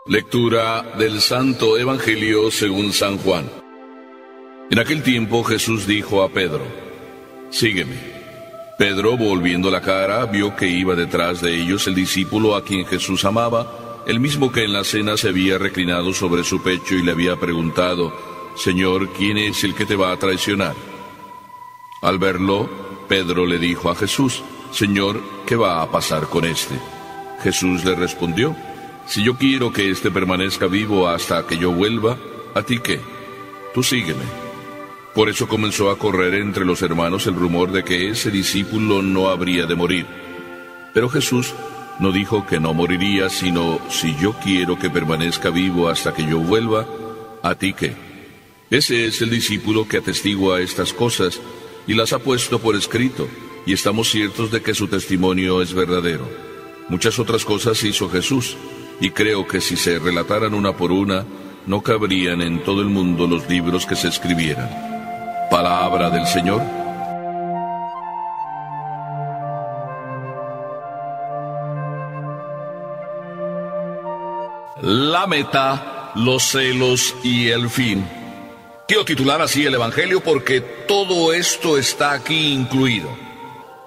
Lectura del Santo Evangelio según San Juan. En aquel tiempo Jesús dijo a Pedro: «Sígueme». Pedro, volviendo la cara, vio que iba detrás de ellos el discípulo a quien Jesús amaba, el mismo que en la cena se había reclinado sobre su pecho y le había preguntado: «Señor, ¿quién es el que te va a traicionar?». Al verlo, Pedro le dijo a Jesús: «Señor, ¿qué va a pasar con este?». Jesús le respondió: «Si yo quiero que éste permanezca vivo hasta que yo vuelva, ¿a ti qué? Tú sígueme». Por eso comenzó a correr entre los hermanos el rumor de que ese discípulo no habría de morir. Pero Jesús no dijo que no moriría, sino: «Si yo quiero que permanezca vivo hasta que yo vuelva, ¿a ti qué?». Ese es el discípulo que atestigua estas cosas y las ha puesto por escrito, y estamos ciertos de que su testimonio es verdadero. Muchas otras cosas hizo Jesús, y creo que si se relataran una por una, no cabrían en todo el mundo los libros que se escribieran. Palabra del Señor. La meta, los celos y el fin. Quiero titular así el Evangelio porque todo esto está aquí incluido.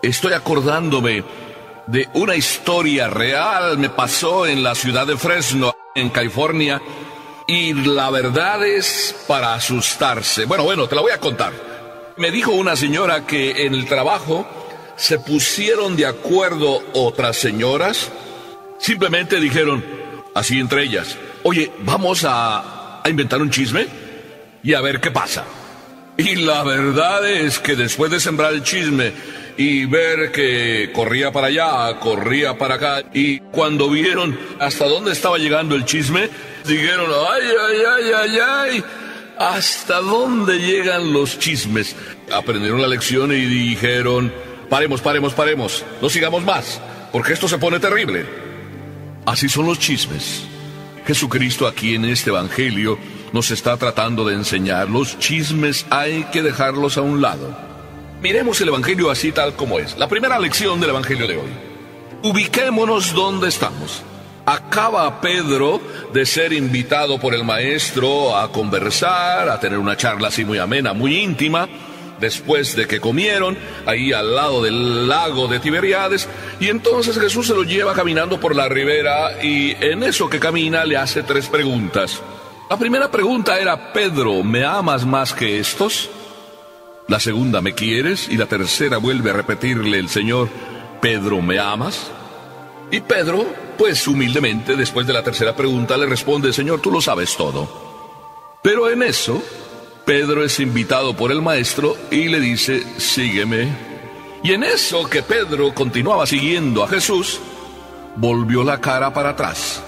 Estoy acordándome de una historia real. Me pasó en la ciudad de Fresno, en California, y la verdad es para asustarse. Bueno, te la voy a contar. Me dijo una señora que en el trabajo se pusieron de acuerdo otras señoras. Simplemente dijeron, así entre ellas: «Oye, vamos a inventar un chisme y a ver qué pasa». Y la verdad es que después de sembrar el chisme y ver que corría para allá, corría para acá, y cuando vieron hasta dónde estaba llegando el chisme, dijeron: ay, ¿hasta dónde llegan los chismes? Aprendieron la lección y dijeron: paremos, no sigamos más, porque esto se pone terrible. Así son los chismes. Jesucristo aquí en este Evangelio nos está tratando de enseñar: los chismes hay que dejarlos a un lado. Miremos el Evangelio así tal como es. La primera lección del Evangelio de hoy. Ubiquémonos donde estamos. Acaba Pedro de ser invitado por el maestro a conversar, a tener una charla así muy amena, muy íntima, después de que comieron ahí al lado del lago de Tiberíades, y entonces Jesús se lo lleva caminando por la ribera, y en eso que camina le hace 3 preguntas. La primera pregunta era: «Pedro, ¿me amas más que estos?». La segunda: ¿me quieres? Y la tercera vuelve a repetirle el Señor: «Pedro, ¿me amas?». Y Pedro, pues humildemente, después de la tercera pregunta, le responde: «Señor, tú lo sabes todo». Pero en eso, Pedro es invitado por el maestro y le dice: «Sígueme». Y en eso que Pedro continuaba siguiendo a Jesús, volvió la cara para atrás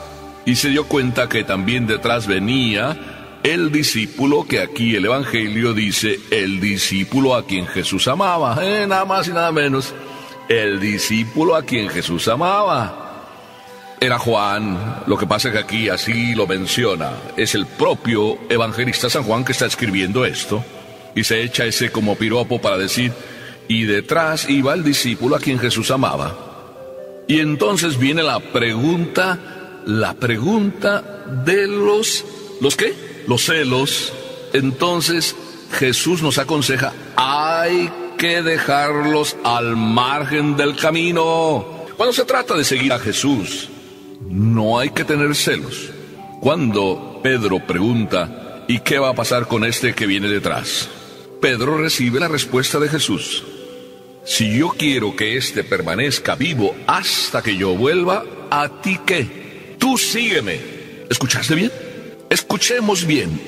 y se dio cuenta que también detrás venía el discípulo que aquí el Evangelio dice: el discípulo a quien Jesús amaba. Nada más y nada menos. El discípulo a quien Jesús amaba. Era Juan. Lo que pasa es que aquí así lo menciona. Es el propio evangelista San Juan que está escribiendo esto. Y se echa ese como piropo para decir: y detrás iba el discípulo a quien Jesús amaba. Y entonces viene la pregunta de ¿los qué? Los celos. Entonces Jesús nos aconseja: hay que dejarlos al margen del camino. Cuando se trata de seguir a Jesús, no hay que tener celos. Cuando Pedro pregunta: ¿y qué va a pasar con este que viene detrás?, Pedro recibe la respuesta de Jesús: si yo quiero que este permanezca vivo hasta que yo vuelva, ¿a ti qué? Tú sígueme. ¿Escuchaste bien? Escuchemos bien.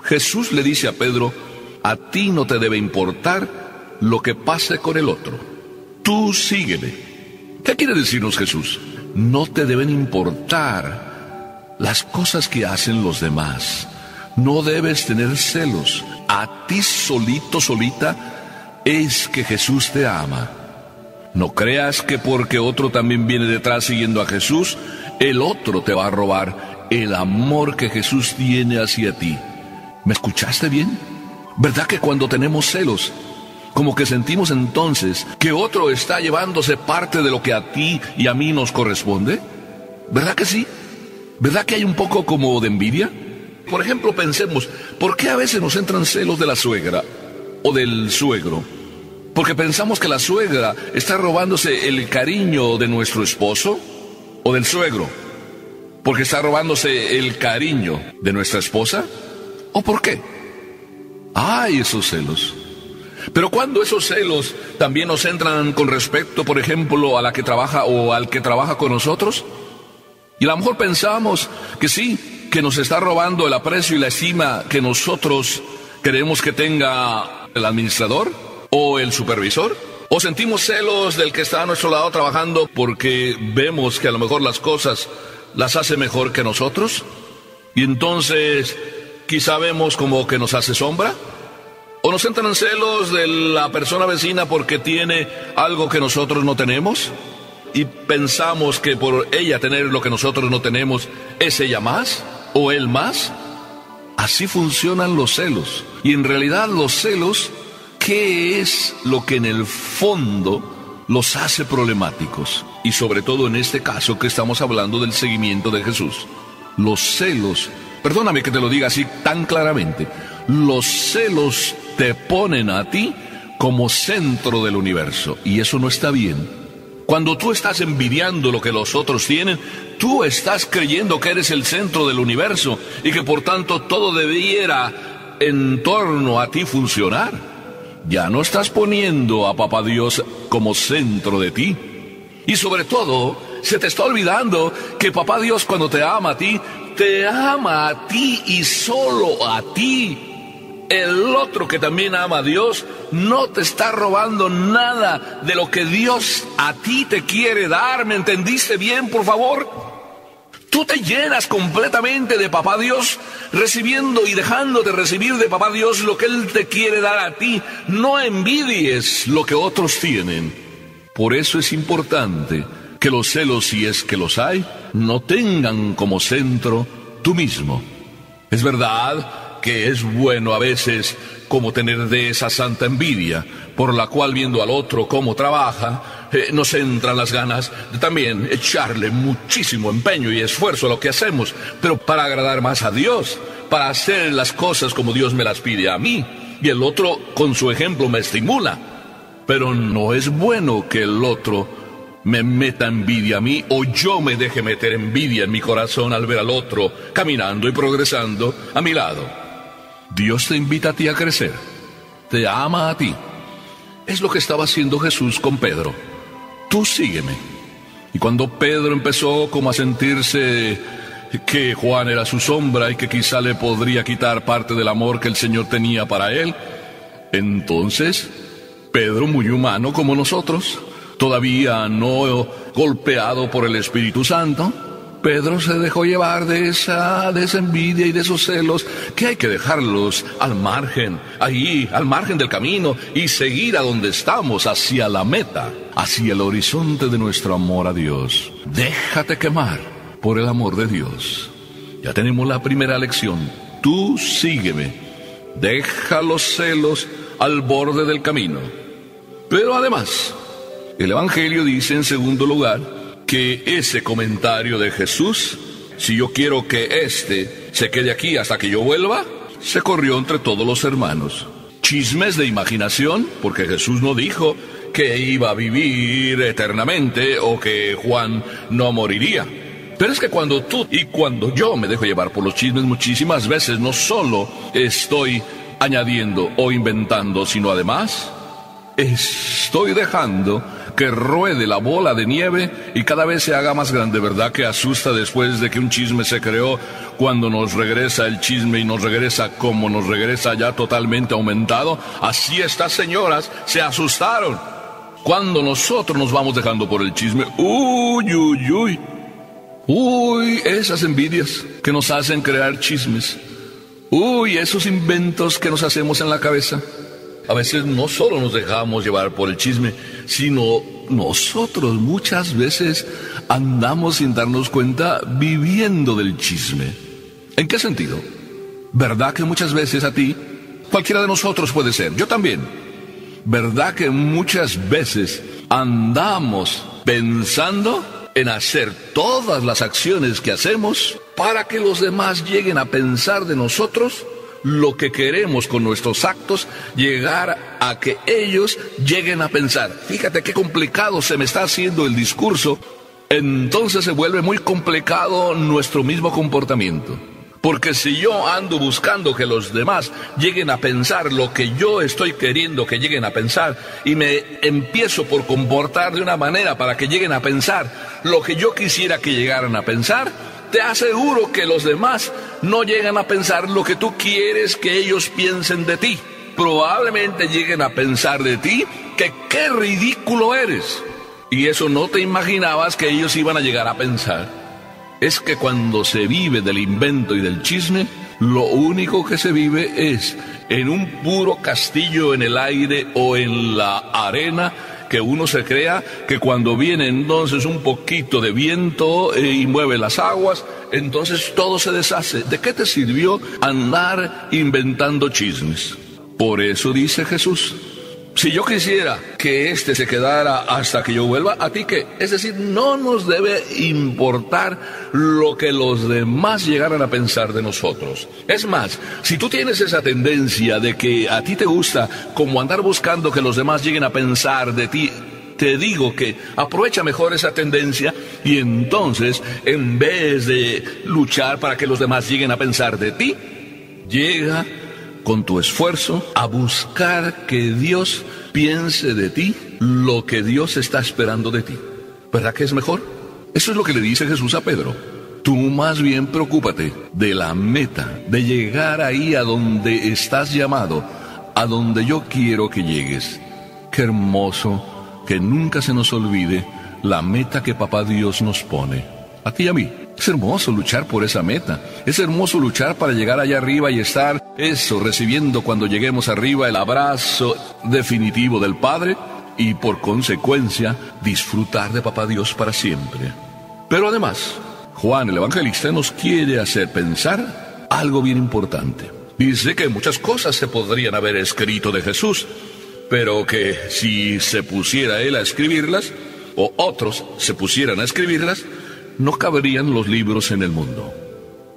Jesús le dice a Pedro: a ti no te debe importar lo que pase con el otro. Tú sígueme. ¿Qué quiere decirnos Jesús? No te deben importar las cosas que hacen los demás. No debes tener celos. A ti solito, solita, es que Jesús te ama. No creas que porque otro también viene detrás siguiendo a Jesús, el otro te va a robar el amor que Jesús tiene hacia ti. ¿Me escuchaste bien? ¿Verdad que cuando tenemos celos, como que sentimos entonces que otro está llevándose parte de lo que a ti y a mí nos corresponde? ¿Verdad que sí? ¿Verdad que hay un poco como de envidia? Por ejemplo, pensemos, ¿por qué a veces nos entran celos de la suegra o del suegro? ¿Porque pensamos que la suegra está robándose el cariño de nuestro esposo? ¿O del suegro? ¿Porque está robándose el cariño de nuestra esposa? ¿O por qué? ¡Ay, esos celos! Pero cuando esos celos también nos entran con respecto, por ejemplo, a la que trabaja o al que trabaja con nosotros, y a lo mejor pensamos que sí, que nos está robando el aprecio y la estima que nosotros queremos que tenga el administrador o el supervisor, o sentimos celos del que está a nuestro lado trabajando porque vemos que a lo mejor las cosas las hace mejor que nosotros, y entonces quizá vemos como que nos hace sombra. ¿O nos entran celos de la persona vecina porque tiene algo que nosotros no tenemos? Y pensamos que por ella tener lo que nosotros no tenemos, ¿es ella más? ¿O él más? Así funcionan los celos. Y en realidad los celos, ¿qué es lo que en el fondo los hace problemáticos? Y sobre todo en este caso que estamos hablando del seguimiento de Jesús. Los celos, perdóname que te lo diga así tan claramente, los celos te ponen a ti como centro del universo, y eso no está bien. Cuando tú estás envidiando lo que los otros tienen, tú estás creyendo que eres el centro del universo y que por tanto todo debiera en torno a ti funcionar. Ya no estás poniendo a Papá Dios como centro de ti. Y sobre todo, se te está olvidando que Papá Dios, cuando te ama a ti y solo a ti. El otro que también ama a Dios no te está robando nada de lo que Dios a ti te quiere dar. ¿Me entendiste bien, por favor? Tú te llenas completamente de Papá Dios, recibiendo y dejando de recibir de Papá Dios lo que Él te quiere dar a ti. No envidies lo que otros tienen. Por eso es importante que los celos, si es que los hay, no tengan como centro tú mismo. Es verdad que es bueno a veces como tener de esa santa envidia, por la cual viendo al otro cómo trabaja, nos entran las ganas de también echarle muchísimo empeño y esfuerzo a lo que hacemos, pero para agradar más a Dios, para hacer las cosas como Dios me las pide a mí, y el otro con su ejemplo me estimula. Pero no es bueno que el otro me meta envidia a mí, o yo me deje meter envidia en mi corazón al ver al otro caminando y progresando a mi lado. Dios te invita a ti a crecer, te ama a ti. Es lo que estaba haciendo Jesús con Pedro. Tú sígueme. Y cuando Pedro empezó como a sentirse que Juan era su sombra y que quizá le podría quitar parte del amor que el Señor tenía para él, entonces Pedro, muy humano como nosotros, todavía no golpeado por el Espíritu Santo, Pedro se dejó llevar de esa envidia y de esos celos, que hay que dejarlos al margen, ahí, al margen del camino, y seguir a donde estamos, hacia la meta, hacia el horizonte de nuestro amor a Dios. Déjate quemar por el amor de Dios. Ya tenemos la primera lección. Tú sígueme. Deja los celos al borde del camino. Pero además, el Evangelio dice en segundo lugar que ese comentario de Jesús, si yo quiero que se quede aquí hasta que yo vuelva, se corrió entre todos los hermanos. Chismes de imaginación, porque Jesús no dijo que iba a vivir eternamente o que Juan no moriría. Pero es que cuando tú y cuando yo me dejo llevar por los chismes, muchísimas veces no solo estoy añadiendo o inventando, sino además estoy dejando que ruede la bola de nieve y cada vez se haga más grande. ¿Verdad que asusta después de que un chisme se creó, cuando nos regresa el chisme y nos regresa como nos regresa ya totalmente aumentado? Así estas señoras se asustaron cuando nosotros nos vamos dejando por el chisme. Uy, esas envidias que nos hacen crear chismes. Uy, esos inventos que nos hacemos en la cabeza. A veces no solo nos dejamos llevar por el chisme, sino nosotros muchas veces andamos sin darnos cuenta viviendo del chisme. ¿En qué sentido? ¿Verdad que muchas veces a ti, cualquiera de nosotros puede ser, yo también, verdad que muchas veces andamos pensando en hacer todas las acciones que hacemos para que los demás lleguen a pensar de nosotros lo que queremos con nuestros actos, llegar a que ellos lleguen a pensar. Fíjate qué complicado se me está haciendo el discurso. Entonces se vuelve muy complicado nuestro mismo comportamiento. Porque si yo ando buscando que los demás lleguen a pensar lo que yo estoy queriendo que lleguen a pensar, y me empiezo por comportar de una manera para que lleguen a pensar lo que yo quisiera que llegaran a pensar, te aseguro que los demás no llegan a pensar lo que tú quieres que ellos piensen de ti. Probablemente lleguen a pensar de ti que qué ridículo eres. Y eso no te imaginabas que ellos iban a llegar a pensar. Es que cuando se vive del invento y del chisme, lo único que se vive es en un puro castillo en el aire o en la arena, que uno se crea que cuando viene entonces un poquito de viento y mueve las aguas, entonces todo se deshace. ¿De qué te sirvió andar inventando chismes? Por eso dice Jesús: si yo quisiera que este se quedara hasta que yo vuelva, ¿a ti qué? Es decir, no nos debe importar lo que los demás llegaran a pensar de nosotros. Es más, si tú tienes esa tendencia de que a ti te gusta como andar buscando que los demás lleguen a pensar de ti, te digo que aprovecha mejor esa tendencia y entonces, en vez de luchar para que los demás lleguen a pensar de ti, llega con tu esfuerzo a buscar que Dios piense de ti lo que Dios está esperando de ti. ¿Verdad que es mejor? Eso es lo que le dice Jesús a Pedro. Tú más bien preocúpate de la meta, de llegar ahí a donde estás llamado, a donde yo quiero que llegues. Qué hermoso que nunca se nos olvide la meta que Papá Dios nos pone, a ti y a mí. Es hermoso luchar por esa meta. Es hermoso luchar para llegar allá arriba y estar recibiendo cuando lleguemos arriba el abrazo definitivo del Padre y por consecuencia disfrutar de Papá Dios para siempre. Pero además, Juan el Evangelista nos quiere hacer pensar algo bien importante. Dice que muchas cosas se podrían haber escrito de Jesús, pero que si se pusiera él a escribirlas, o otros se pusieran a escribirlas, no caberían los libros en el mundo.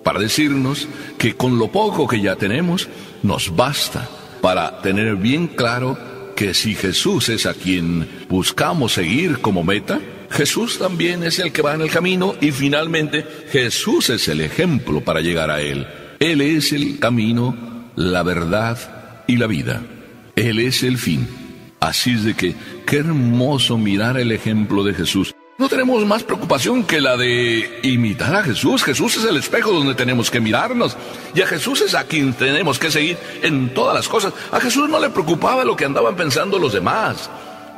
Para decirnos que con lo poco que ya tenemos, nos basta para tener bien claro que si Jesús es a quien buscamos seguir como meta, Jesús también es el que va en el camino y finalmente Jesús es el ejemplo para llegar a Él. Él es el camino, la verdad y la vida. Él es el fin. Así es de que qué hermoso mirar el ejemplo de Jesús. No tenemos más preocupación que la de imitar a Jesús. Jesús es el espejo donde tenemos que mirarnos. Y a Jesús es a quien tenemos que seguir en todas las cosas. A Jesús no le preocupaba lo que andaban pensando los demás.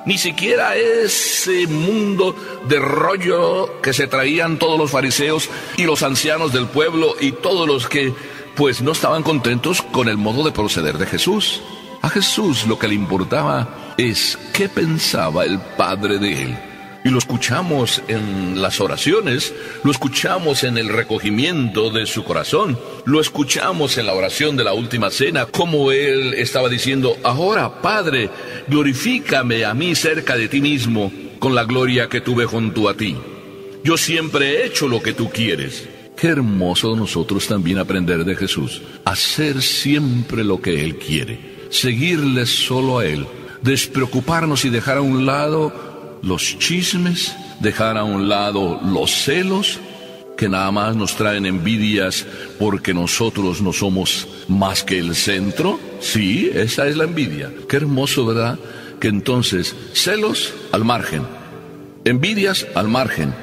Ni siquiera ese mundo de rollo que se traían todos los fariseos y los ancianos del pueblo y todos los que, pues, no estaban contentos con el modo de proceder de Jesús. A Jesús lo que le importaba es qué pensaba el Padre de él. Y lo escuchamos en las oraciones, lo escuchamos en el recogimiento de su corazón, lo escuchamos en la oración de la última cena, como él estaba diciendo: ahora, Padre, glorifícame a mí cerca de ti mismo, con la gloria que tuve junto a ti. Yo siempre he hecho lo que tú quieres. Qué hermoso nosotros también aprender de Jesús, hacer siempre lo que Él quiere, seguirle solo a Él, despreocuparnos y dejar a un lado los chismes, dejar a un lado los celos, que nada más nos traen envidias porque nosotros no somos más que el centro. Sí, esa es la envidia. Qué hermoso, ¿verdad? Que entonces, celos al margen, envidias al margen,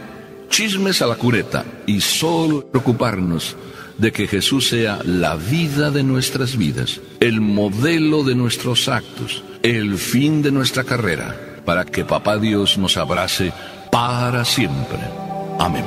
chismes a la cuneta, y solo preocuparnos de que Jesús sea la vida de nuestras vidas, el modelo de nuestros actos, el fin de nuestra carrera, para que Papá Dios nos abrace para siempre. Amén.